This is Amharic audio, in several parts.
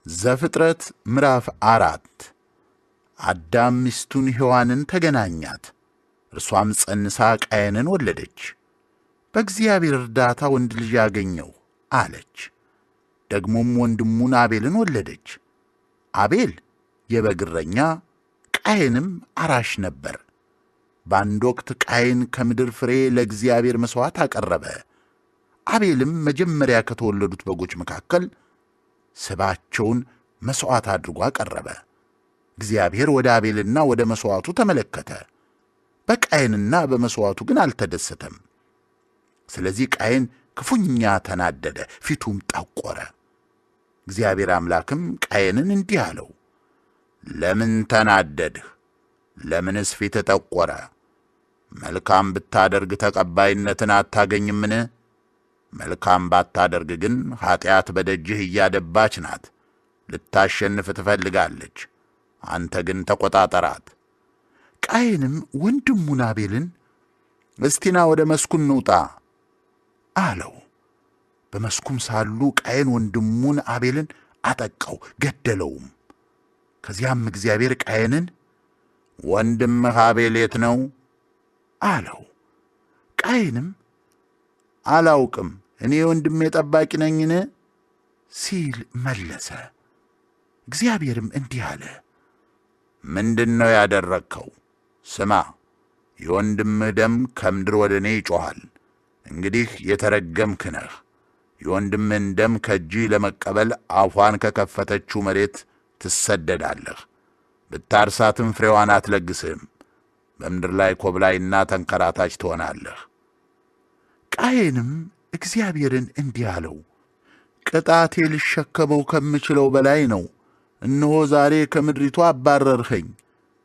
ዘፍጥረት ምዕራፍ 4 አዳም ሚስቱን ሔዋንን ተገናኛት፣ እርሷም ጸንሳ ቃየንን ወለደች። በእግዚአብሔር እርዳታ ወንድ ልጅ ያገኘው አለች። ደግሞም ወንድሙን አቤልን ወለደች። አቤል የበግ እረኛ፣ ቃየንም አራሽ ነበር። በአንድ ወቅት ቃየን ከምድር ፍሬ ለእግዚአብሔር መሥዋዕት አቀረበ። አቤልም መጀመሪያ ከተወለዱት በጎች መካከል ስባቸውን መሥዋዕት አድርጎ አቀረበ። እግዚአብሔር ወደ አቤልና ወደ መሥዋዕቱ ተመለከተ፣ በቃየንና በመሥዋዕቱ ግን አልተደሰተም። ስለዚህ ቃየን ክፉኛ ተናደደ፣ ፊቱም ጠቆረ። እግዚአብሔር አምላክም ቃየንን እንዲህ አለው፣ ለምን ተናደድህ? ለምንስ ፊት ጠቆረ? መልካም ብታደርግ ተቀባይነትን አታገኝምን? መልካም ባታደርግ ግን ኀጢአት በደጅህ እያደባች ናት፣ ልታሸንፍ ትፈልጋለች። አንተ ግን ተቈጣጠራት። ቃየንም ወንድሙን አቤልን እስቲና ወደ መስኩ እንውጣ አለው። በመስኩም ሳሉ ቃየን ወንድሙን አቤልን አጠቃው፣ ገደለውም። ከዚያም እግዚአብሔር ቃየንን ወንድምህ አቤል የት ነው አለው። ቃየንም አላውቅም፣ እኔ ወንድሜ ጠባቂ ነኝን ሲል መለሰ። እግዚአብሔርም እንዲህ አለ፣ ምንድነው ያደረግከው? ስማ፣ የወንድምህ ደም ከምድር ወደ እኔ ይጮኻል። እንግዲህ የተረገምክ ነህ። የወንድምህን ደም ከእጅህ ለመቀበል አፏን ከከፈተችው መሬት ትሰደዳለህ። ብታርሳትም ፍሬዋን አትለግስህም። በምድር ላይ ኮብላይና ተንከራታች ትሆናለህ። ቃየንም እግዚአብሔርን እንዲህ አለው፣ ቅጣቴ ልሸከመው ከምችለው በላይ ነው። እነሆ ዛሬ ከምድሪቱ አባረርኸኝ፣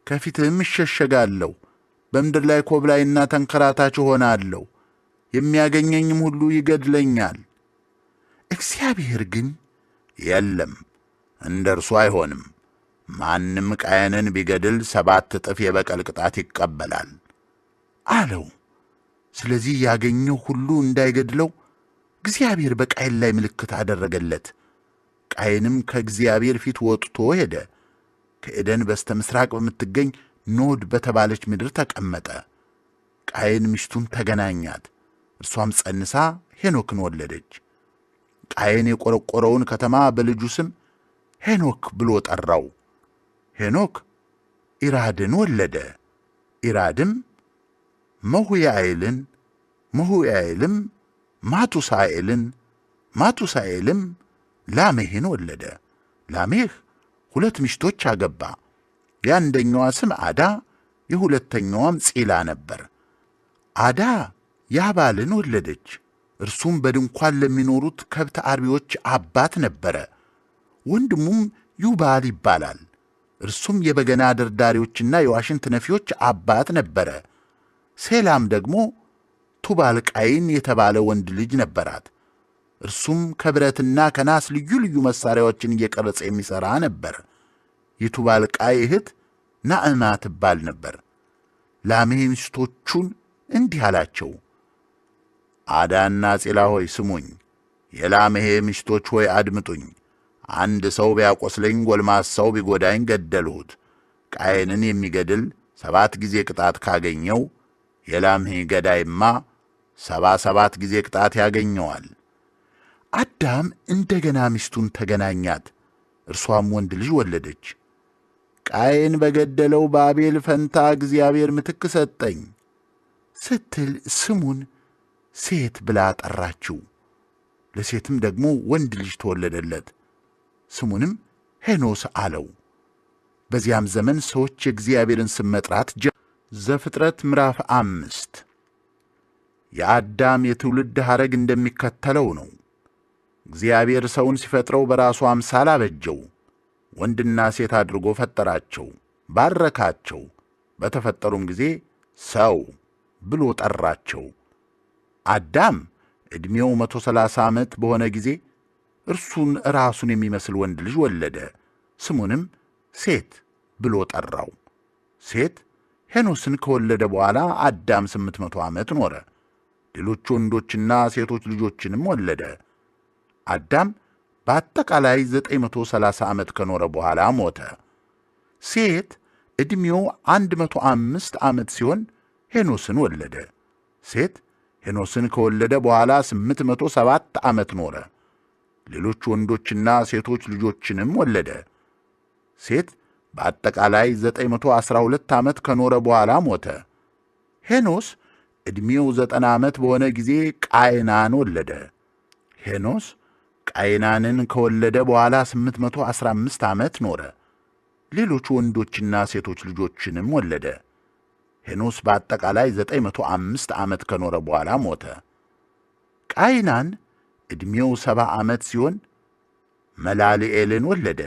ከፊትህም እሸሸጋለሁ። በምድር ላይ ኮብላይና ተንከራታች እሆናለሁ፣ የሚያገኘኝም ሁሉ ይገድለኛል። እግዚአብሔር ግን የለም፣ እንደ እርሱ አይሆንም። ማንም ቃየንን ቢገድል 7 እጥፍ የበቀል ቅጣት ይቀበላል አለው። ስለዚህ ያገኘው ሁሉ እንዳይገድለው እግዚአብሔር በቃየን ላይ ምልክት አደረገለት። ቃየንም ከእግዚአብሔር ፊት ወጥቶ ሄደ። ከኤደን በስተ ምሥራቅ በምትገኝ ኖድ በተባለች ምድር ተቀመጠ። ቃየን ሚስቱን ተገናኛት፣ እርሷም ጸንሳ ሄኖክን ወለደች። ቃየን የቈረቈረውን ከተማ በልጁ ስም ሄኖክ ብሎ ጠራው። ሄኖክ ኢራድን ወለደ። ኢራድም መሁያኤልን፣ መሁያኤልም ማቱሳኤልን፣ ማቱሳኤልም ላሜሕን ወለደ። ላሜሕ 2 ሚስቶች አገባ። የአንደኛዋ ስም ዓዳ፣ የሁለተኛዋም ጺላ ነበር። ዓዳ ያባልን ወለደች። እርሱም በድንኳን ለሚኖሩት ከብት አርቢዎች አባት ነበረ። ወንድሙም ዩባል ይባላል። እርሱም የበገና ደርዳሪዎችና የዋሽንት ነፊዎች አባት ነበረ። ሴላም ደግሞ ቱባልቃይን የተባለ ወንድ ልጅ ነበራት። እርሱም ከብረትና ከናስ ልዩ ልዩ መሣሪያዎችን እየቀረጸ የሚሠራ ነበር። የቱባልቃይ እህት ናዕማ ትባል ነበር። ላሜሕ ሚስቶቹን እንዲህ አላቸው፣ ዓዳና ጺላ ሆይ ስሙኝ፣ የላሜሕ ሚስቶች ሆይ አድምጡኝ። አንድ ሰው ቢያቈስለኝ፣ ጎልማሳው ቢጐዳኝ ገደልሁት። ቃየንን የሚገድል 7 ጊዜ ቅጣት ካገኘው የላሜሕ ገዳይማ 77 ጊዜ ቅጣት ያገኘዋል። አዳም እንደገና ሚስቱን ተገናኛት፣ እርሷም ወንድ ልጅ ወለደች። ቃየን በገደለው በአቤል ፈንታ እግዚአብሔር ምትክ ሰጠኝ ስትል ስሙን ሴት ብላ ጠራችው። ለሴትም ደግሞ ወንድ ልጅ ተወለደለት፣ ስሙንም ሄኖስ አለው። በዚያም ዘመን ሰዎች የእግዚአብሔርን ስም መጥራት ዘፍጥረት ምዕራፍ 5 የአዳም የትውልድ ሐረግ እንደሚከተለው ነው። እግዚአብሔር ሰውን ሲፈጥረው በራሱ አምሳል አበጀው፣ ወንድና ሴት አድርጎ ፈጠራቸው፣ ባረካቸው። በተፈጠሩም ጊዜ ሰው ብሎ ጠራቸው። አዳም ዕድሜው 130 ዓመት በሆነ ጊዜ እርሱን ራሱን የሚመስል ወንድ ልጅ ወለደ፣ ስሙንም ሴት ብሎ ጠራው። ሴት ሄኖስን ከወለደ በኋላ አዳም 800 ዓመት ኖረ፣ ሌሎች ወንዶችና ሴቶች ልጆችንም ወለደ። አዳም በአጠቃላይ 930 ዓመት ከኖረ በኋላ ሞተ። ሴት ዕድሜው 105 ዓመት ሲሆን ሄኖስን ወለደ። ሴት ሄኖስን ከወለደ በኋላ 807 ዓመት ኖረ። ሌሎች ወንዶችና ሴቶች ልጆችንም ወለደ። ሴት በአጠቃላይ 912 ዓመት ከኖረ በኋላ ሞተ። ሄኖስ ዕድሜው 90 ዓመት በሆነ ጊዜ ቃይናን ወለደ። ሄኖስ ቃይናንን ከወለደ በኋላ 815 ዓመት ኖረ። ሌሎች ወንዶችና ሴቶች ልጆችንም ወለደ። ሄኖስ በአጠቃላይ 905 ዓመት ከኖረ በኋላ ሞተ። ቃይናን ዕድሜው 70 ዓመት ሲሆን መላልኤልን ወለደ።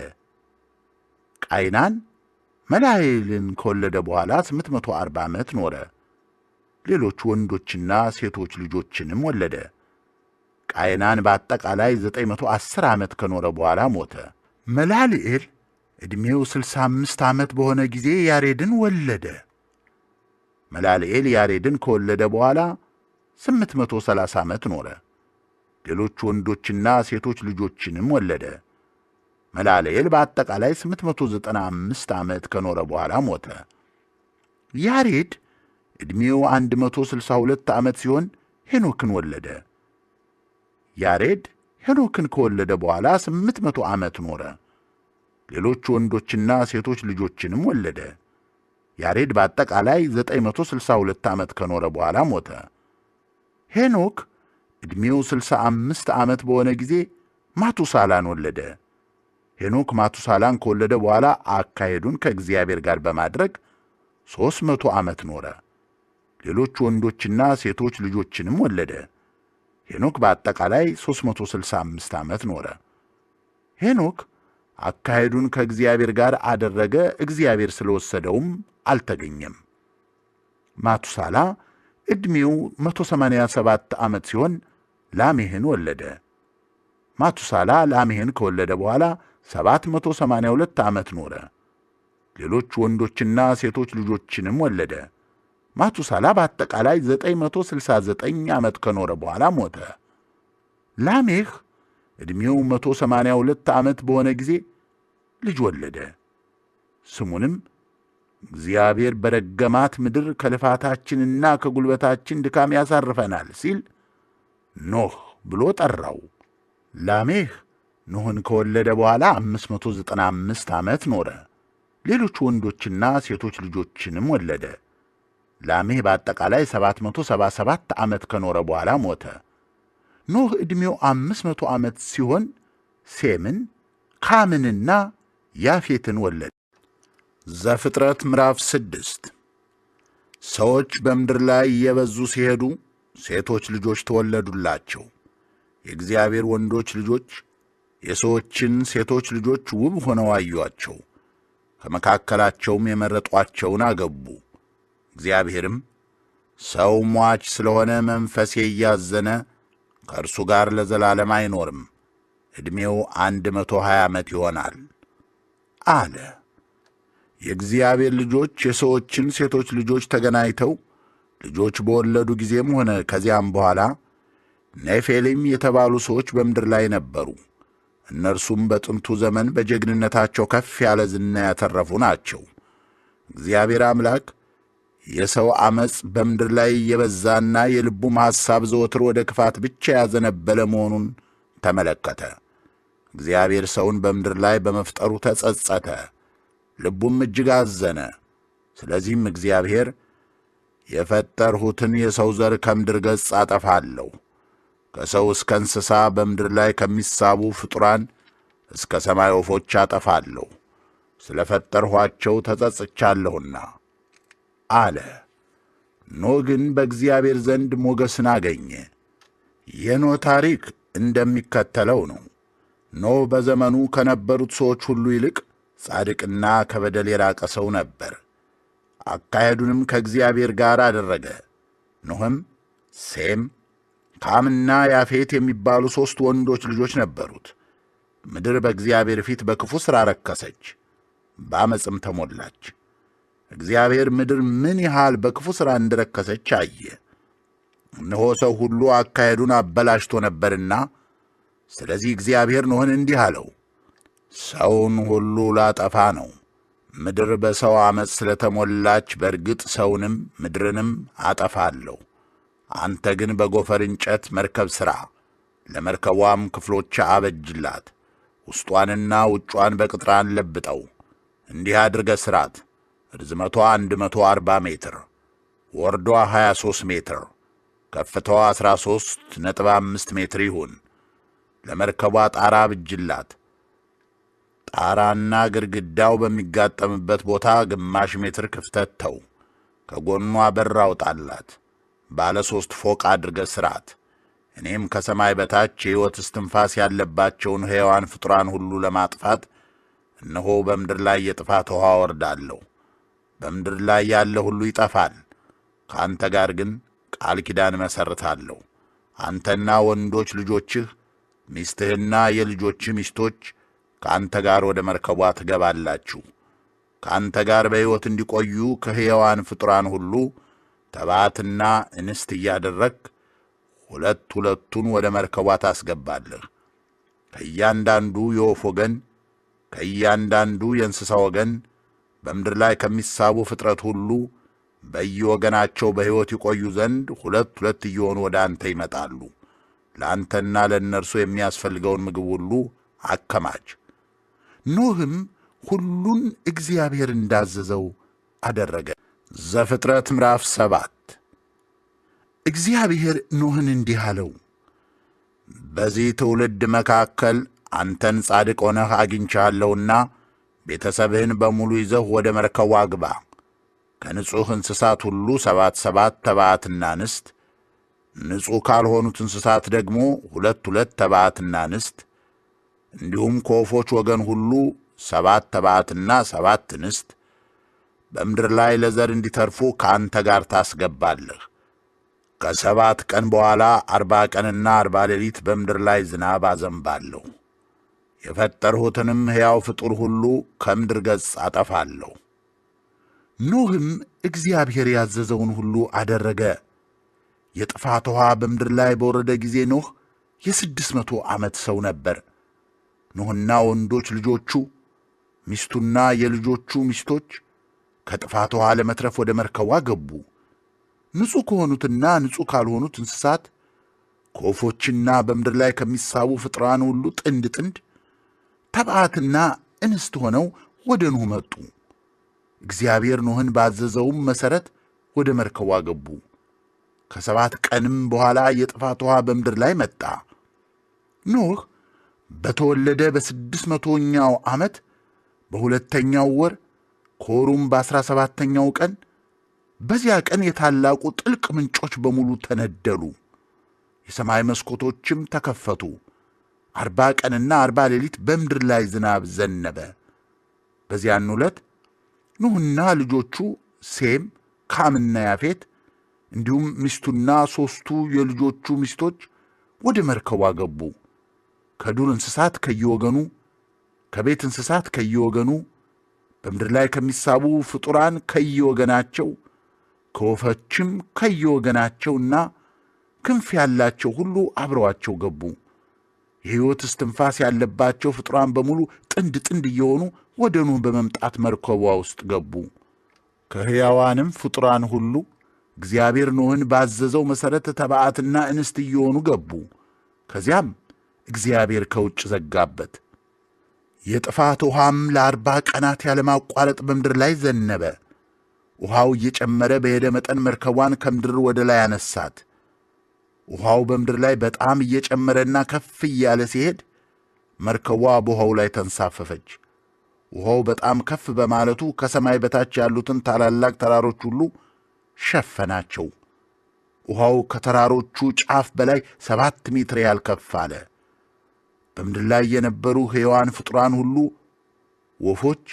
ቃይናን መላልኤልን ከወለደ በኋላ 840 ዓመት ኖረ። ሌሎች ወንዶችና ሴቶች ልጆችንም ወለደ። ቃይናን በአጠቃላይ 910 ዓመት ከኖረ በኋላ ሞተ። መላልኤል ዕድሜው 65 ዓመት በሆነ ጊዜ ያሬድን ወለደ። መላልኤል ያሬድን ከወለደ በኋላ 830 ዓመት ኖረ። ሌሎች ወንዶችና ሴቶች ልጆችንም ወለደ። መላልኤል በአጠቃላይ 895 ዓመት ከኖረ በኋላ ሞተ። ያሬድ ዕድሜው 162 ዓመት ሲሆን ሄኖክን ወለደ። ያሬድ ሄኖክን ከወለደ በኋላ 800 ዓመት ኖረ። ሌሎች ወንዶችና ሴቶች ልጆችንም ወለደ። ያሬድ በአጠቃላይ 962 ዓመት ከኖረ በኋላ ሞተ። ሄኖክ ዕድሜው 65 ዓመት በሆነ ጊዜ ማቱሳላን ወለደ። ሄኖክ ማቱሳላን ከወለደ በኋላ አካሄዱን ከእግዚአብሔር ጋር በማድረግ 300 ዓመት ኖረ። ሌሎች ወንዶችና ሴቶች ልጆችንም ወለደ። ሄኖክ በአጠቃላይ 365 ዓመት ኖረ። ሄኖክ አካሄዱን ከእግዚአብሔር ጋር አደረገ፣ እግዚአብሔር ስለወሰደውም አልተገኘም። ማቱሳላ ዕድሜው 187 ዓመት ሲሆን ላሜህን ወለደ። ማቱሳላ ላሜህን ከወለደ በኋላ 782 ዓመት ኖረ። ሌሎች ወንዶችና ሴቶች ልጆችንም ወለደ። ማቱሳላ በአጠቃላይ 969 ዓመት ከኖረ በኋላ ሞተ። ላሜህ ዕድሜው 182 ዓመት በሆነ ጊዜ ልጅ ወለደ። ስሙንም እግዚአብሔር በረገማት ምድር ከልፋታችንና ከጉልበታችን ድካም ያሳርፈናል ሲል ኖህ ብሎ ጠራው። ላሜህ ኖህን ከወለደ በኋላ 595 ዓመት ኖረ። ሌሎች ወንዶችና ሴቶች ልጆችንም ወለደ። ላሜህ በአጠቃላይ 777 ዓመት ከኖረ በኋላ ሞተ። ኖህ ዕድሜው 500 ዓመት ሲሆን ሴምን፣ ካምንና ያፌትን ወለደ። ዘፍጥረት ምዕራፍ 6 ሰዎች በምድር ላይ እየበዙ ሲሄዱ ሴቶች ልጆች ተወለዱላቸው። የእግዚአብሔር ወንዶች ልጆች የሰዎችን ሴቶች ልጆች ውብ ሆነው አዩአቸው። ከመካከላቸውም የመረጧቸውን አገቡ። እግዚአብሔርም ሰው ሟች ስለሆነ መንፈሴ እያዘነ ከእርሱ ጋር ለዘላለም አይኖርም፣ ዕድሜው 120 ዓመት ይሆናል አለ። የእግዚአብሔር ልጆች የሰዎችን ሴቶች ልጆች ተገናኝተው ልጆች በወለዱ ጊዜም ሆነ ከዚያም በኋላ ኔፌሊም የተባሉ ሰዎች በምድር ላይ ነበሩ። እነርሱም በጥንቱ ዘመን በጀግንነታቸው ከፍ ያለ ዝና ያተረፉ ናቸው። እግዚአብሔር አምላክ የሰው ዓመፅ በምድር ላይ የበዛና የልቡም ሐሳብ ዘወትር ወደ ክፋት ብቻ ያዘነበለ መሆኑን ተመለከተ። እግዚአብሔር ሰውን በምድር ላይ በመፍጠሩ ተጸጸተ፣ ልቡም እጅግ አዘነ። ስለዚህም እግዚአብሔር የፈጠርሁትን የሰው ዘር ከምድር ገጽ አጠፋለሁ፣ ከሰው እስከ እንስሳ በምድር ላይ ከሚሳቡ ፍጡራን እስከ ሰማይ ወፎች አጠፋለሁ፣ ስለ ፈጠርኋቸው ተጸጽቻለሁና አለ። ኖህ ግን በእግዚአብሔር ዘንድ ሞገስን አገኘ። የኖህ ታሪክ እንደሚከተለው ነው። ኖህ በዘመኑ ከነበሩት ሰዎች ሁሉ ይልቅ ጻድቅና ከበደል የራቀ ሰው ነበር። አካሄዱንም ከእግዚአብሔር ጋር አደረገ። ኖህም ሴም፣ ካምና ያፌት የሚባሉ 3 ወንዶች ልጆች ነበሩት። ምድር በእግዚአብሔር ፊት በክፉ ሥራ ረከሰች፣ በዓመፅም ተሞላች። እግዚአብሔር ምድር ምን ያህል በክፉ ሥራ እንደረከሰች አየ። እነሆ ሰው ሁሉ አካሄዱን አበላሽቶ ነበርና ስለዚህ እግዚአብሔር ኖኅን እንዲህ አለው፣ ሰውን ሁሉ ላጠፋ ነው። ምድር በሰው ዓመፅ ስለተሞላች በርግጥ ሰውንም ምድርንም አጠፋለሁ። አንተ ግን በጎፈር እንጨት መርከብ ሥራ፣ ለመርከቧም ክፍሎች አበጅላት፣ ውስጧንና ውጯን በቅጥራን ለብጠው። እንዲህ አድርገህ ሥራት። ርዝመቷ 140 ሜትር፣ ወርዷ 23 ሜትር፣ ከፍታዋ 13.5 ሜትር ይሁን። ለመርከቧ ጣራ አብጅላት። ጣራና ግድግዳው በሚጋጠምበት ቦታ ግማሽ ሜትር ክፍተት ተው። ከጎኗ በር አውጣላት። ባለ 3 ፎቅ አድርገህ ሥራት። እኔም ከሰማይ በታች የሕይወት እስትንፋስ ያለባቸውን ሕያዋን ፍጡራን ሁሉ ለማጥፋት እነሆ በምድር ላይ የጥፋት ውኃ አወርዳለሁ። በምድር ላይ ያለ ሁሉ ይጠፋል። ከአንተ ጋር ግን ቃል ኪዳን መሠርታለሁ። አንተና ወንዶች ልጆችህ፣ ሚስትህና የልጆችህ ሚስቶች ከአንተ ጋር ወደ መርከቧ ትገባላችሁ። ከአንተ ጋር በሕይወት እንዲቆዩ ከሕያዋን ፍጡራን ሁሉ ተባዕትና እንስት እያደረግህ ሁለት ሁለቱን ወደ መርከቧ ታስገባለህ። ከእያንዳንዱ የወፍ ወገን፣ ከእያንዳንዱ የእንስሳ ወገን፣ በምድር ላይ ከሚሳቡ ፍጥረት ሁሉ በየወገናቸው በሕይወት ይቆዩ ዘንድ ሁለት ሁለት እየሆኑ ወደ አንተ ይመጣሉ። ለአንተና ለእነርሱ የሚያስፈልገውን ምግብ ሁሉ አከማች። ኖኅም ሁሉን እግዚአብሔር እንዳዘዘው አደረገ። ዘፍጥረት ምዕራፍ 7 እግዚአብሔር ኖኅን እንዲህ አለው፣ በዚህ ትውልድ መካከል አንተን ጻድቅ ሆነህ አግኝቻለሁና ቤተሰብህን በሙሉ ይዘህ ወደ መርከቧ ግባ። ከንጹሕ እንስሳት ሁሉ 7 ተባዕትና እንስት፣ ንጹሕ ካልሆኑት እንስሳት ደግሞ 2 ተባዕትና እንስት፣ እንዲሁም ከወፎች ወገን ሁሉ 7 ተባዕትና 7 እንስት በምድር ላይ ለዘር እንዲተርፉ ከአንተ ጋር ታስገባለህ። ከ7 ቀን በኋላ 40 ቀንና 40 ሌሊት በምድር ላይ ዝናብ አዘንባለሁ። የፈጠርሁትንም ሕያው ፍጡር ሁሉ ከምድር ገጽ አጠፋለሁ። ኖኅም እግዚአብሔር ያዘዘውን ሁሉ አደረገ። የጥፋት ውኃ በምድር ላይ በወረደ ጊዜ ኖኅ የ600 ዓመት ሰው ነበር። ኖኅና ወንዶች ልጆቹ፣ ሚስቱና የልጆቹ ሚስቶች ከጥፋት ውኃ ለመትረፍ ወደ መርከቧ ገቡ። ንጹሕ ከሆኑትና ንጹሕ ካልሆኑት እንስሳት፣ ከወፎችና በምድር ላይ ከሚሳቡ ፍጥራን ሁሉ ጥንድ ጥንድ፣ ተባዕትና እንስት ሆነው ወደ ኖኅ መጡ። እግዚአብሔር ኖኅን ባዘዘውም መሠረት ወደ መርከቧ ገቡ። ከ7 ቀንም በኋላ የጥፋት ውኃ በምድር ላይ መጣ። ኖኅ በተወለደ በ600ኛው ዓመት በሁለተኛው ወር ከወሩም በ17ኛው ቀን፣ በዚያ ቀን የታላቁ ጥልቅ ምንጮች በሙሉ ተነደሉ፣ የሰማይ መስኮቶችም ተከፈቱ። 40 ቀንና 40 ሌሊት በምድር ላይ ዝናብ ዘነበ። በዚያን ዕለት ኖኅና ልጆቹ ሴም፣ ካምና ያፌት እንዲሁም ሚስቱና 3ቱ የልጆቹ ሚስቶች ወደ መርከቧ ገቡ። ከዱር እንስሳት ከየወገኑ፣ ከቤት እንስሳት ከየወገኑ፣ በምድር ላይ ከሚሳቡ ፍጡራን ከየወገናቸው፣ ከወፎችም ከየወገናቸውና ክንፍ ያላቸው ሁሉ አብረዋቸው ገቡ። የሕይወት እስትንፋስ ያለባቸው ፍጡራን በሙሉ ጥንድ ጥንድ እየሆኑ ወደ ኖኅ በመምጣት መርከቧ ውስጥ ገቡ። ከሕያዋንም ፍጡራን ሁሉ እግዚአብሔር ኖኅን ባዘዘው መሠረት ተባዕትና እንስት እየሆኑ ገቡ። ከዚያም እግዚአብሔር ከውጭ ዘጋበት። የጥፋት ውኃም ለ40 ቀናት ያለማቋረጥ በምድር ላይ ዘነበ። ውኃው እየጨመረ በሄደ መጠን መርከቧን ከምድር ወደ ላይ አነሳት። ውኃው በምድር ላይ በጣም እየጨመረና ከፍ እያለ ሲሄድ መርከቧ በውኃው ላይ ተንሳፈፈች። ውኃው በጣም ከፍ በማለቱ ከሰማይ በታች ያሉትን ታላላቅ ተራሮች ሁሉ ሸፈናቸው። ውኃው ከተራሮቹ ጫፍ በላይ 7 ሜትር ያህል ከፍ አለ። በምድር ላይ የነበሩ ሕያዋን ፍጡራን ሁሉ፣ ወፎች፣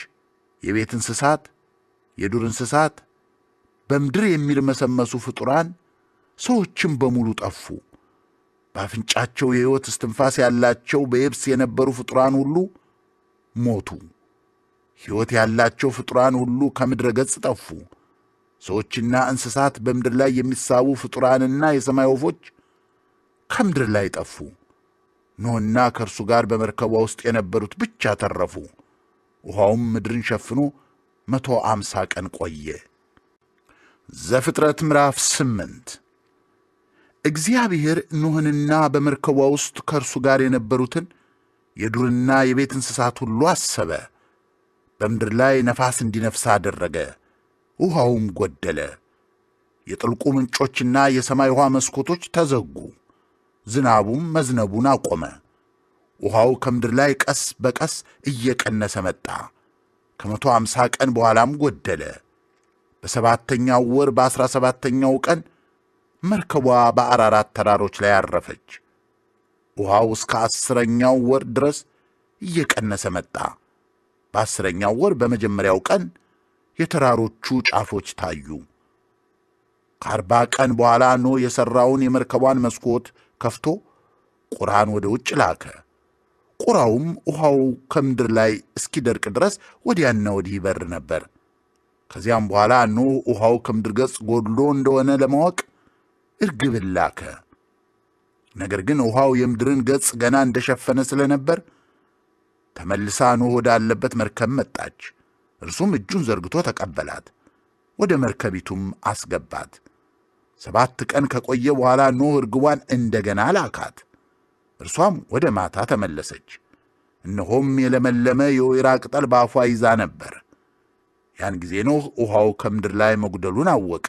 የቤት እንስሳት፣ የዱር እንስሳት፣ በምድር የሚርመሰመሱ ፍጡራን፣ ሰዎችም በሙሉ ጠፉ። በአፍንጫቸው የሕይወት እስትንፋስ ያላቸው በየብስ የነበሩ ፍጡራን ሁሉ ሞቱ። ሕይወት ያላቸው ፍጡራን ሁሉ ከምድረ ገጽ ጠፉ። ሰዎችና እንስሳት፣ በምድር ላይ የሚሳቡ ፍጡራንና የሰማይ ወፎች ከምድር ላይ ጠፉ። ኖህና ከእርሱ ጋር በመርከቧ ውስጥ የነበሩት ብቻ ተረፉ። ውሃውም ምድርን ሸፍኖ 150 ቀን ቆየ። ዘፍጥረት ምዕራፍ 8 እግዚአብሔር ኖህንና በመርከቧ ውስጥ ከእርሱ ጋር የነበሩትን የዱርና የቤት እንስሳት ሁሉ አሰበ። በምድር ላይ ነፋስ እንዲነፍስ አደረገ፣ ውሃውም ጎደለ። የጥልቁ ምንጮችና የሰማይ ውሃ መስኮቶች ተዘጉ፣ ዝናቡም መዝነቡን አቆመ። ውሃው ከምድር ላይ ቀስ በቀስ እየቀነሰ መጣ። ከ150 ቀን በኋላም ጎደለ። በሰባተኛው ወር በ17ኛው ቀን መርከቧ በአራራት ተራሮች ላይ አረፈች። ውሃው እስከ 10ኛው ወር ድረስ እየቀነሰ መጣ። በ10ኛው ወር በመጀመሪያው ቀን የተራሮቹ ጫፎች ታዩ። ከ40 ቀን በኋላ ኖህ የሠራውን የመርከቧን መስኮት ከፍቶ ቁራን ወደ ውጭ ላከ። ቁራውም ውሃው ከምድር ላይ እስኪደርቅ ድረስ ወዲያና ወዲህ ይበር ነበር። ከዚያም በኋላ ኖህ ውሃው ከምድር ገጽ ጎድሎ እንደሆነ ለማወቅ እርግብን ላከ። ነገር ግን ውሃው የምድርን ገጽ ገና እንደሸፈነ ስለነበር ተመልሳ ኖህ ወዳለበት መርከብ መጣች። እርሱም እጁን ዘርግቶ ተቀበላት፣ ወደ መርከቢቱም አስገባት። 7 ቀን ከቆየ በኋላ ኖህ እርግቧን እንደገና ላካት። እርሷም ወደ ማታ ተመለሰች። እነሆም የለመለመ የወይራ ቅጠል በአፏ ይዛ ነበር። ያን ጊዜ ኖህ ውሃው ከምድር ላይ መጉደሉን አወቀ።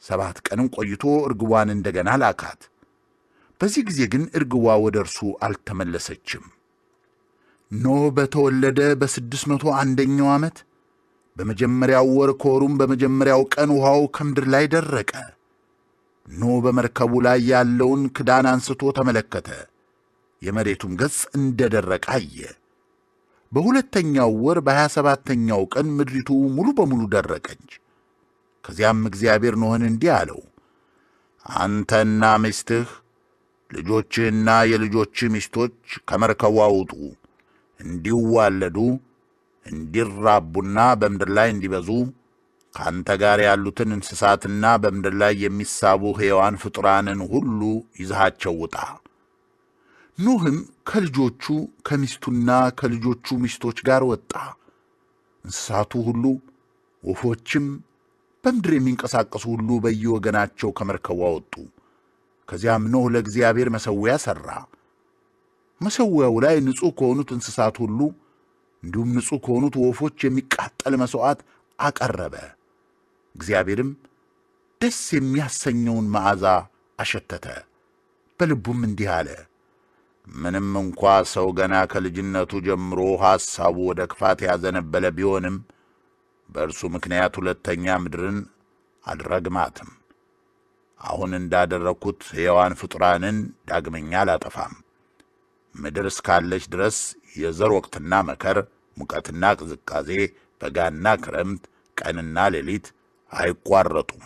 7 ቀንም ቆይቶ እርግቧን እንደገና ላካት። በዚህ ጊዜ ግን እርግቧ ወደ እርሱ አልተመለሰችም። ኖህ በተወለደ በ601ኛው ዓመት በመጀመሪያው ወር ከወሩም በመጀመሪያው ቀን ውሃው ከምድር ላይ ደረቀ። ኖህ በመርከቡ ላይ ያለውን ክዳን አንስቶ ተመለከተ፣ የመሬቱም ገጽ እንደ ደረቀ አየ። በሁለተኛው ወር በ27ኛው ቀን ምድሪቱ ሙሉ በሙሉ ደረቀች። ከዚያም እግዚአብሔር ኖህን እንዲህ አለው፣ አንተና ሚስትህ ልጆችህና የልጆችህ ሚስቶች ከመርከቧ ውጡ፣ እንዲዋለዱ እንዲራቡና በምድር ላይ እንዲበዙ ከአንተ ጋር ያሉትን እንስሳትና በምድር ላይ የሚሳቡ ሕያዋን ፍጡራንን ሁሉ ይዘሃቸው ውጣ። ኖህም ከልጆቹ ከሚስቱና ከልጆቹ ሚስቶች ጋር ወጣ። እንስሳቱ ሁሉ፣ ወፎችም፣ በምድር የሚንቀሳቀሱ ሁሉ በየወገናቸው ከመርከቧ ወጡ። ከዚያም ኖህ ለእግዚአብሔር መሠዊያ ሠራ። መሠዊያው ላይ ንጹሕ ከሆኑት እንስሳት ሁሉ እንዲሁም ንጹሕ ከሆኑት ወፎች የሚቃጠል መሥዋዕት አቀረበ። እግዚአብሔርም ደስ የሚያሰኘውን መዓዛ አሸተተ። በልቡም እንዲህ አለ፣ ምንም እንኳ ሰው ገና ከልጅነቱ ጀምሮ ሐሳቡ ወደ ክፋት ያዘነበለ ቢሆንም በእርሱ ምክንያት ሁለተኛ ምድርን አልረግማትም። አሁን እንዳደረግሁት ሕያዋን ፍጡራንን ዳግመኛ አላጠፋም። ምድር እስካለች ድረስ የዘር ወቅትና መከር፣ ሙቀትና ቅዝቃዜ፣ በጋና ክረምት፣ ቀንና ሌሊት አይቋረጡም።